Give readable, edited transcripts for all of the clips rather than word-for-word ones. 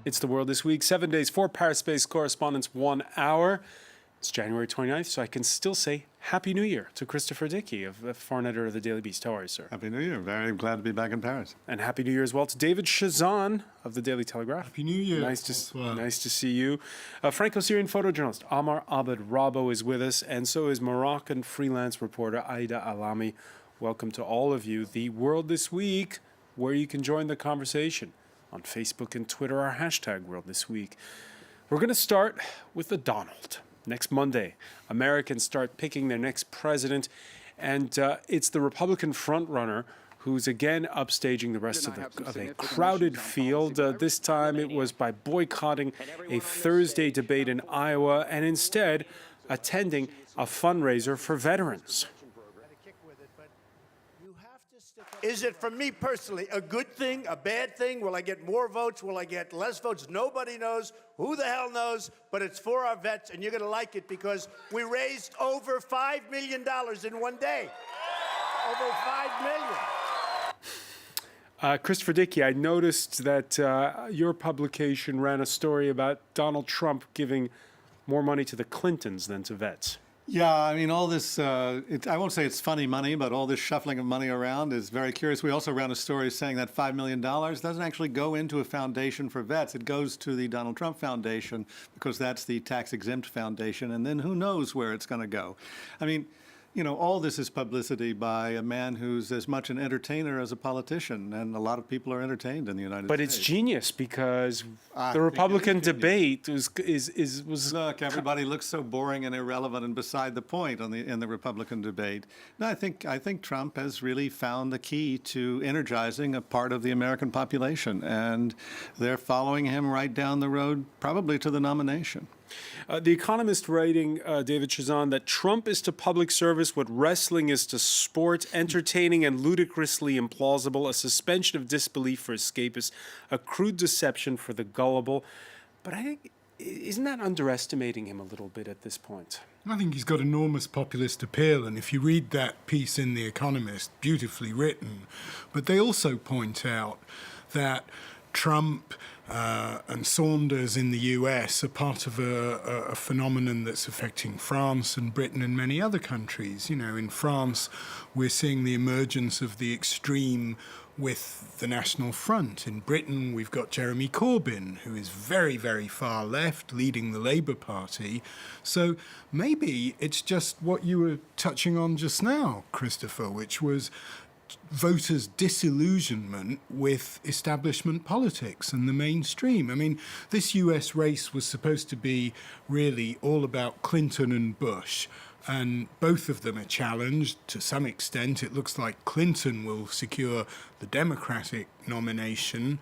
It's The World This Week. 7 days, 4 Paris-based correspondents, 1 hour. It's January 29th, so I can still say Happy New Year to Christopher Dickey, foreign editor of the Daily Beast. How are you, sir? Happy New Year. Very glad to be back in Paris. And Happy New Year as well to David Chazan of the Daily Telegraph. Happy New Year. Nice to see you. Franco-Syrian photojournalist Amar Abed Rabo is with us, and so is Moroccan freelance reporter Aida Alami. Welcome to all of you. The World This Week, where you can join the conversation on Facebook and Twitter, our hashtag World This Week. We're going to start with the Donald. Next Monday, Americans start picking their next president, and it's the Republican frontrunner who's again upstaging the rest of a crowded field. This time it was by boycotting a Thursday debate in Iowa and instead attending a fundraiser for veterans. Is it, for me personally, a good thing, a bad thing? Will I get more votes? Will I get less votes? Nobody knows. Who the hell knows? But it's for our vets, and you're going to like it because we raised over $5 million in one day. Over $5 million. Christopher Dickey, I noticed that your publication ran a story about Donald Trump giving more money to the Clintons than to vets. Yeah, I mean, all this, I won't say it's funny money, but all this shuffling of money around is very curious. We also ran a story saying that $5 million doesn't actually go into a foundation for vets. It goes to the Donald Trump Foundation because that's the tax-exempt foundation, and then who knows where it's going to go. I mean, you know, all this is publicity by a man who's as much an entertainer as a politician, and a lot of people are entertained in the United States. But it's genius because the Republican debate was Look, everybody looks so boring and irrelevant and beside the point in the Republican debate. No, I think Trump has really found the key to energizing a part of the American population, and they're following him right down the road, probably to the nomination. The Economist writing, David Chazan, that Trump is to public service what wrestling is to sport, entertaining and ludicrously implausible, a suspension of disbelief for escapists, a crude deception for the gullible. But I think, isn't that underestimating him a little bit at this point? I think he's got enormous populist appeal, and if you read that piece in The Economist, beautifully written, but they also point out that Trump and Saunders in the US are part of a phenomenon that's affecting France and Britain and many other countries. You know, in France, we're seeing the emergence of the extreme with the National Front. In Britain, we've got Jeremy Corbyn, who is very, very far left, leading the Labour Party. So maybe it's just what you were touching on just now, Christopher, which was voters' disillusionment with establishment politics and the mainstream. I mean, this US race was supposed to be really all about Clinton and Bush, and both of them are challenged to some extent. It looks like Clinton will secure the Democratic nomination.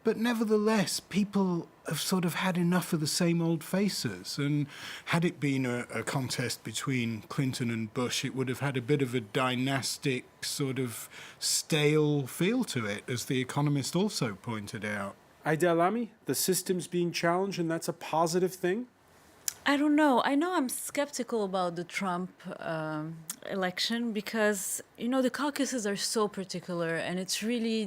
But nevertheless, people have sort of had enough of the same old faces. And had it been a contest between Clinton and Bush, it would have had a bit of a dynastic, sort of stale feel to it, as The Economist also pointed out. Aida Alami, the system's being challenged, and that's a positive thing? I don't know. I know I'm skeptical about the Trump election because, you know, the caucuses are so particular, and it's really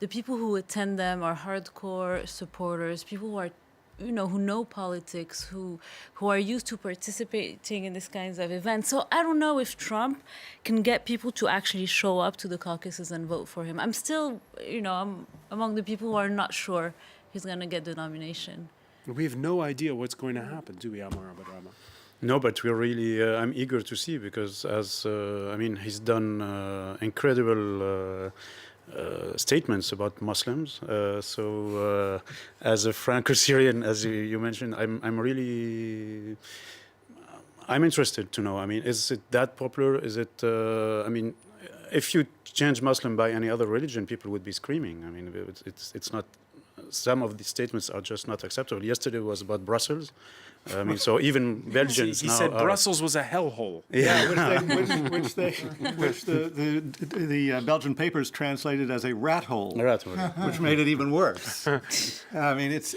the people who attend them are hardcore supporters, people who are, you know, who know politics, who are used to participating in these kinds of events. So I don't know if Trump can get people to actually show up to the caucuses and vote for him. I'm still, you know, I'm among the people who are not sure he's going to get the nomination. We have no idea what's going to happen, do we, Amar Abed Rabo? No, but we're really, I'm eager to see because I mean, he's done incredible statements about Muslims. So as a Franco-Syrian, as you mentioned, I'm interested to know. I mean, is it that popular? Is it, I mean, if you change Muslim by any other religion, people would be screaming. I mean, it's not, some of the statements are just not acceptable. Yesterday was about Brussels. I mean, so even Belgians He now said are, Brussels was a hellhole. which the Belgian papers translated as a rat hole, which made it even worse. I mean, he's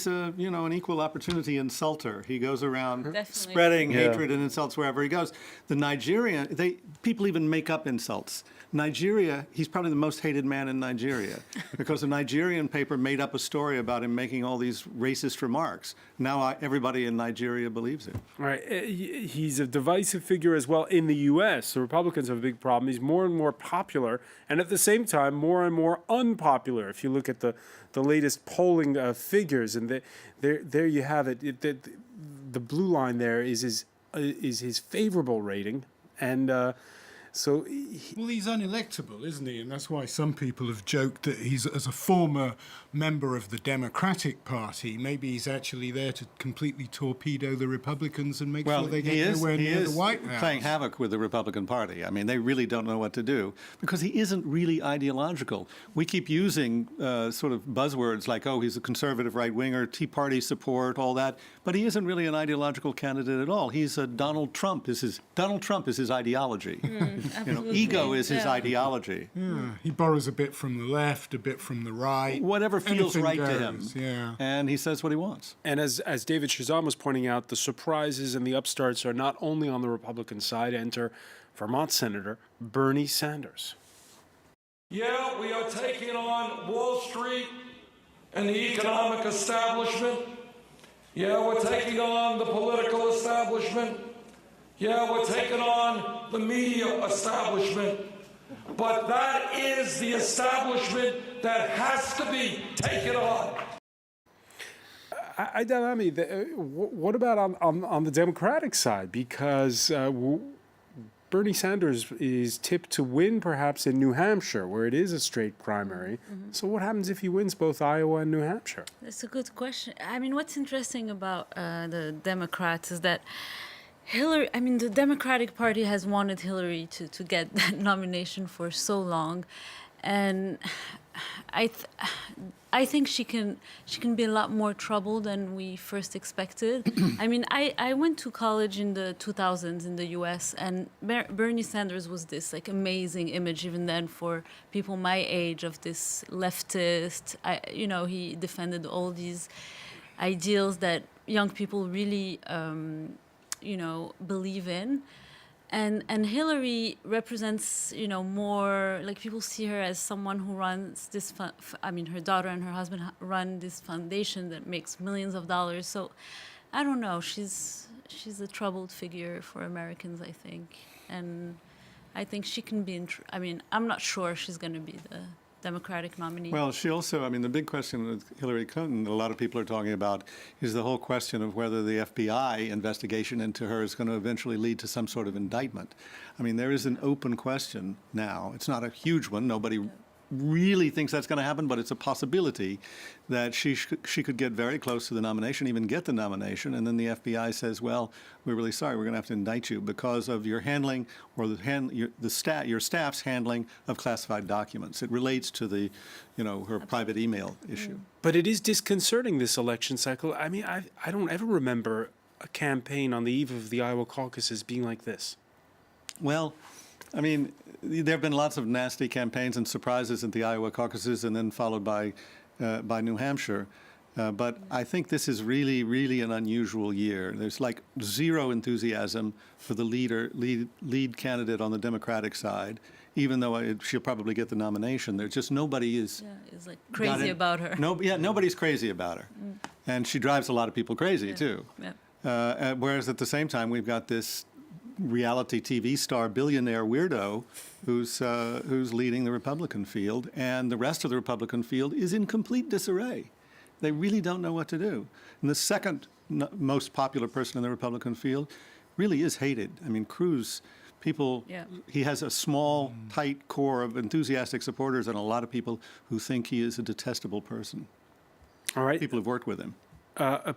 an equal opportunity insulter. He goes around Definitely. spreading hatred and insults wherever he goes. The Nigerian, people even make up insults. Nigeria, he's probably the most hated man in Nigeria because a Nigerian paper made up a story about him making all these racist remarks. Now everybody in Nigeria believes it. All right. He's a divisive figure as well in the U.S. The Republicans have a big problem. He's more and more popular, and at the same time, more and more unpopular. If you look at the latest polling figures, and there you have it. The blue line there is his favorable rating, and so. Well, he's unelectable, isn't he? And that's why some people have joked that he's, as a former member of the Democratic Party, maybe he's actually there to completely torpedo the Republicans and make sure they get nowhere near the White House. Playing havoc with the Republican Party. I mean, they really don't know what to do because he isn't really ideological. We keep using sort of buzzwords like, oh, he's a conservative right-winger, Tea Party support, all that, but he isn't really an ideological candidate at all. He's a Donald Trump is his ideology. Ego is his ideology. Yeah, he borrows a bit from the left, a bit from the right. Whatever feels Anything right to goes, him. yeah. And he says what he wants. And as David Shazam was pointing out, the surprises and the upstarts are not only on the Republican side. Enter Vermont Senator Bernie Sanders. Yeah, we are taking on Wall Street and the economic establishment. Yeah, we're taking on the political establishment. Yeah, we're taking on the media establishment. But that is the establishment that has to be taken on. What about on the Democratic side? Because Bernie Sanders is tipped to win perhaps in New Hampshire, where it is a straight primary. Mm-hmm. So what happens if he wins both Iowa and New Hampshire? That's a good question. I mean, what's interesting about the Democrats is that the Democratic Party has wanted Hillary to get that nomination for so long, and I think she can be a lot more trouble than we first expected. I mean, I went to college in the 2000s in the U.S. and Bernie Sanders was this like amazing image even then for people my age of this leftist. He defended all these ideals that young people really believe in. And Hillary represents, more like people see her as someone who runs this. Her daughter and her husband run this foundation that makes millions of dollars. So, I don't know. She's a troubled figure for Americans, I think, and I think she can be. I'm not sure she's going to be the Democratic nominee. Well, she also, the big question with Hillary Clinton that a lot of people are talking about is the whole question of whether the FBI investigation into her is going to eventually lead to some sort of indictment. There is an open question now. It's not a huge one. Nobody really thinks that's going to happen, but it's a possibility that she could get very close to the nomination, even get the nomination, and then the FBI says, well, we're really sorry, we're going to have to indict you because of your handling or your staff's handling of classified documents. It relates to the, her private email issue. But it is disconcerting, this election cycle. I don't ever remember a campaign on the eve of the Iowa caucuses being like this. Well, there have been lots of nasty campaigns and surprises at the Iowa caucuses and then followed by New Hampshire. But I think this is really, really an unusual year. There's like zero enthusiasm for the lead candidate on the Democratic side, even though she'll probably get the nomination. There's just nobody is like crazy about her. Nobody's crazy about her. And she drives a lot of people crazy, too. Yeah. Whereas at the same time, we've got this reality TV star billionaire weirdo who's leading the Republican field, and the rest of the Republican field is in complete disarray. They really don't know what to do. And the second most popular person in the Republican field really is hated. Cruz, he has a small, tight core of enthusiastic supporters and a lot of people who think he is a detestable person. All right. People have worked with him.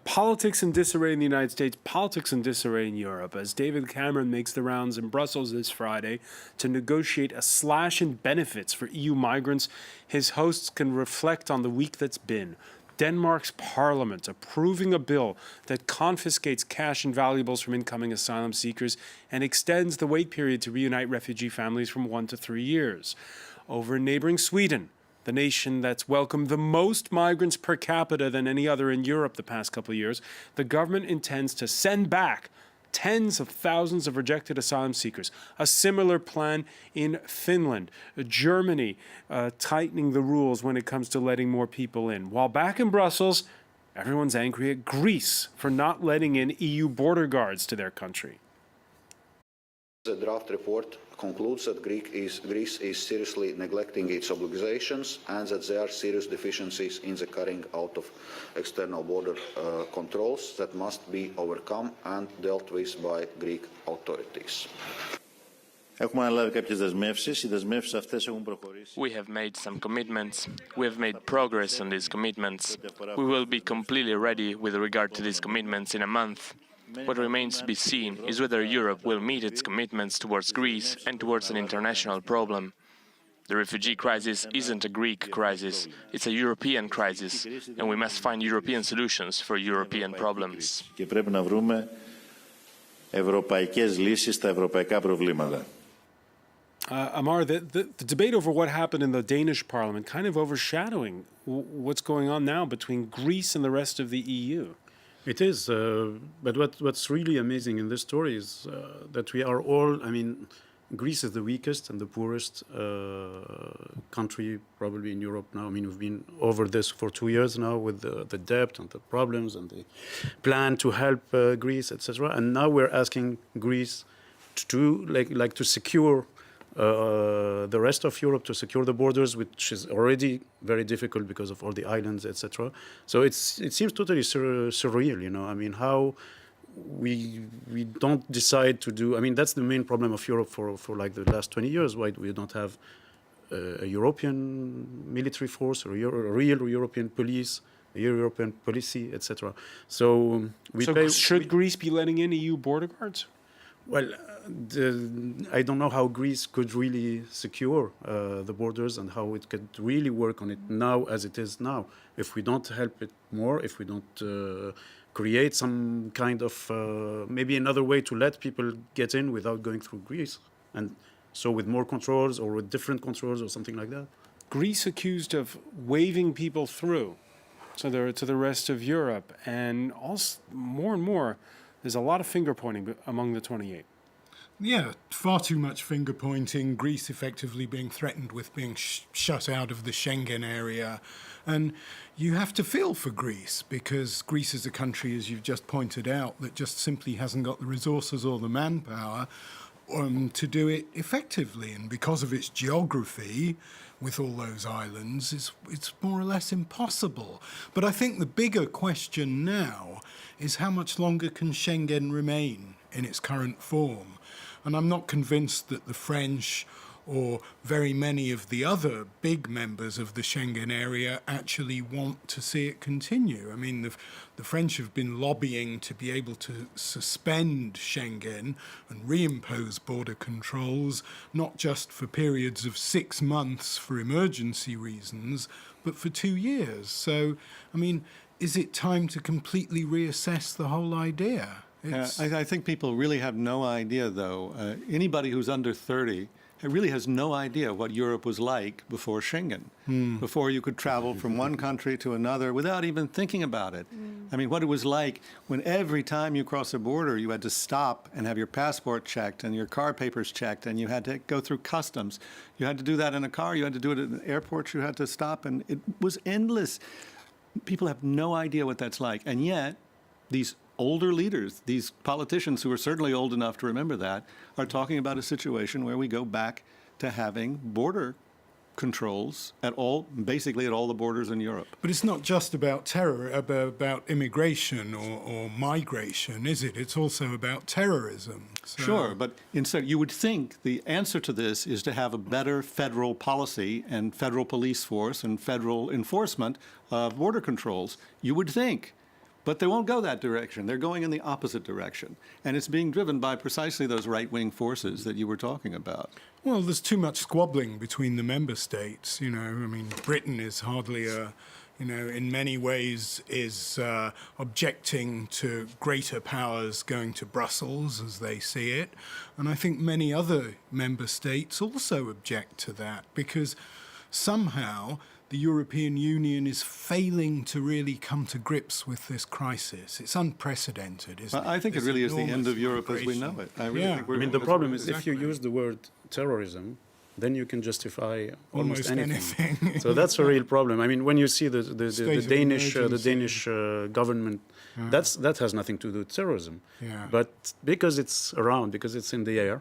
Politics in disarray in the United States, politics in disarray in Europe, as David Cameron makes the rounds in Brussels this Friday to negotiate a slash in benefits for EU migrants. His hosts can reflect on the week that's been. Denmark's parliament approving a bill that confiscates cash and valuables from incoming asylum seekers and extends the wait period to reunite refugee families from 1 to 3 years. Over in neighboring Sweden, the nation that's welcomed the most migrants per capita than any other in Europe the past couple of years, the government intends to send back tens of thousands of rejected asylum seekers. A similar plan in Finland. Germany tightening the rules when it comes to letting more people in. While back in Brussels, everyone's angry at Greece for not letting in EU border guards to their country. The draft report concludes that Greece is seriously neglecting its obligations and that there are serious deficiencies in the carrying out of external border controls that must be overcome and dealt with by Greek authorities. We have made some commitments. We have made progress on these commitments. We will be completely ready with regard to these commitments in a month. What remains to be seen is whether Europe will meet its commitments towards Greece and towards an international problem. The refugee crisis isn't a Greek crisis, it's a European crisis, and we must find European solutions for European problems. Amar, the debate over what happened in the Danish parliament kind of overshadowing what's going on now between Greece and the rest of the EU. It is, but what's really amazing in this story is that we are all, I mean, Greece is the weakest and the poorest country probably in Europe now. I mean, we've been over this for 2 years now with the debt and the problems and the plan to help Greece, etc. And now we're asking Greece to like to secure the rest of Europe, to secure the borders, which is already very difficult because of all the islands, etc. So it seems totally surreal, you know. I mean, how we don't decide to do. I mean, that's the main problem of Europe for like the last 20 years. Why we don't have a European military force or a real European police, a European policy, etc. So should Greece be letting in EU border guards? Well, I don't know how Greece could really secure the borders and how it could really work on it now as it is now. If we don't help it more, if we don't create some kind of maybe another way to let people get in without going through Greece, and so with more controls or with different controls or something like that. Greece accused of waving people through to the rest of Europe, and also more and more, there's a lot of finger pointing among the 28. Yeah, far too much finger pointing, Greece effectively being threatened with being shut out of the Schengen area. And you have to feel for Greece, because Greece is a country, as you've just pointed out, that just simply hasn't got the resources or the manpower to do it effectively. And because of its geography, with all those islands, it's more or less impossible. But I think the bigger question now is how much longer can Schengen remain in its current form? And I'm not convinced that the French or very many of the other big members of the Schengen area actually want to see it continue. I mean, the French have been lobbying to be able to suspend Schengen and reimpose border controls, not just for periods of 6 months for emergency reasons, but for 2 years. So, I mean, is it time to completely reassess the whole idea? I think people really have no idea, though. Anybody who's under 30 really has no idea what Europe was like before Schengen, before you could travel from one country to another without even thinking about it. I mean, what it was like when every time you cross a border, you had to stop and have your passport checked and your car papers checked, and you had to go through customs. You had to do that in a car. You had to do it at an airport. You had to stop, and it was endless. People have no idea what that's like. And yet, these older leaders, these politicians who are certainly old enough to remember that, are talking about a situation where we go back to having border controls basically at all the borders in Europe. But it's not just about terror, about immigration or migration, is it? It's also about terrorism. So. Sure, but instead you would think the answer to this is to have a better federal policy and federal police force and federal enforcement of border controls. You would think. But they won't go that direction. They're going in the opposite direction. And it's being driven by precisely those right-wing forces that you were talking about. Well, there's too much squabbling between the member states. You know, I mean, Britain is hardly a in many ways is objecting to greater powers going to Brussels as they see it. And I think many other member states also object to that because somehow the European Union is failing to really come to grips with this crisis. It's unprecedented, isn't it? I think it really is the end of Europe as we know it. I really think I mean, the problem is if you use the word terrorism, then you can justify almost anything. So that's a real problem. I mean, when you see the Danish government, that has nothing to do with terrorism. But because it's around, because it's in the air,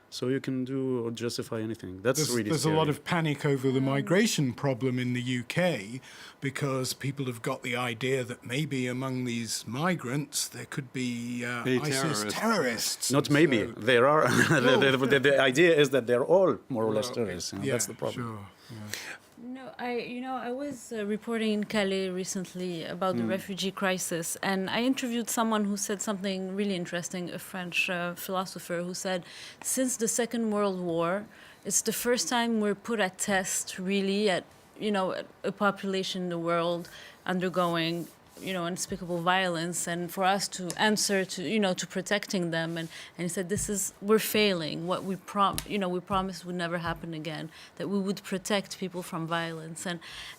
so you can do or justify anything. That's really There's scary. a lot of panic over the migration problem in the UK because people have got the idea that maybe among these migrants there could be ISIS terrorists. Not maybe. So, There are. The idea is that they're all more or less terrorists. That's the problem. Sure, yeah. No, I was reporting in Calais recently about the refugee crisis, and I interviewed someone who said something really interesting, a French philosopher who said, since the Second World War, it's the first time we're put at test really at, a population in the world undergoing unspeakable violence, and for us to answer to protecting them, and he said we're failing. What we promised would never happen again, that we would protect people from violence,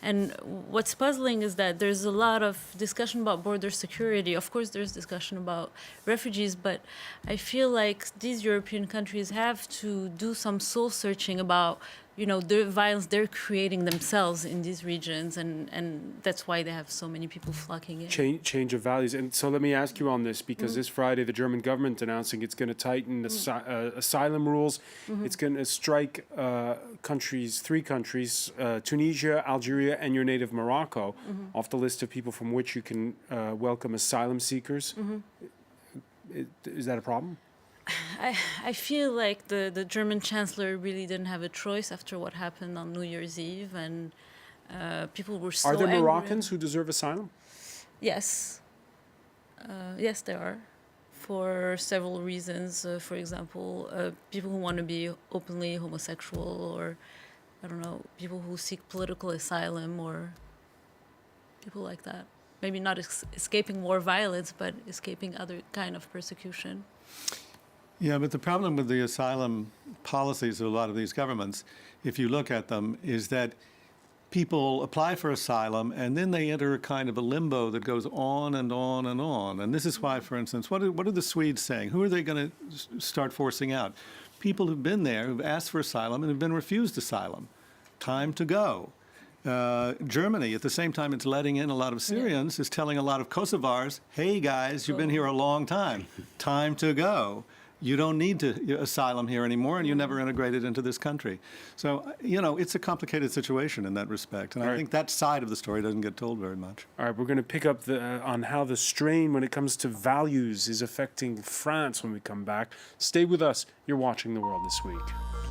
and what's puzzling is that there's a lot of discussion about border security. Of course there's discussion about refugees, but I feel like these European countries have to do some soul searching about the violence they're creating themselves in these regions, and that's why they have so many people flocking in. Change of values. And so let me ask you on this, because this Friday the German government announcing it's going to tighten asylum rules. It's going to strike three countries, Tunisia, Algeria, and your native Morocco, off the list of people from which you can welcome asylum seekers. Is that a problem? I feel like the German chancellor really didn't have a choice after what happened on New Year's Eve, and people were so Are there angry. Moroccans who deserve asylum? Yes. Yes, there are, for several reasons. For example, people who want to be openly homosexual, or, I don't know, people who seek political asylum, or people like that. Maybe not escaping war violence, but escaping other kind of persecution. Yeah, but the problem with the asylum policies of a lot of these governments, if you look at them, is that people apply for asylum and then they enter a kind of a limbo that goes on and on and on. And this is why, for instance, what are the Swedes saying? Who are they going to start forcing out? People who've been there, who've asked for asylum and have been refused asylum. Time to go. Germany, at the same time it's letting in a lot of Syrians, is telling a lot of Kosovars, hey guys, you've been here a long time. Time to go. You don't need asylum here anymore, and you never integrated into this country. So, it's a complicated situation in that respect. And I think that side of the story doesn't get told very much. All right, we're going to pick up on how the strain when it comes to values is affecting France when we come back. Stay with us. You're watching The World This Week.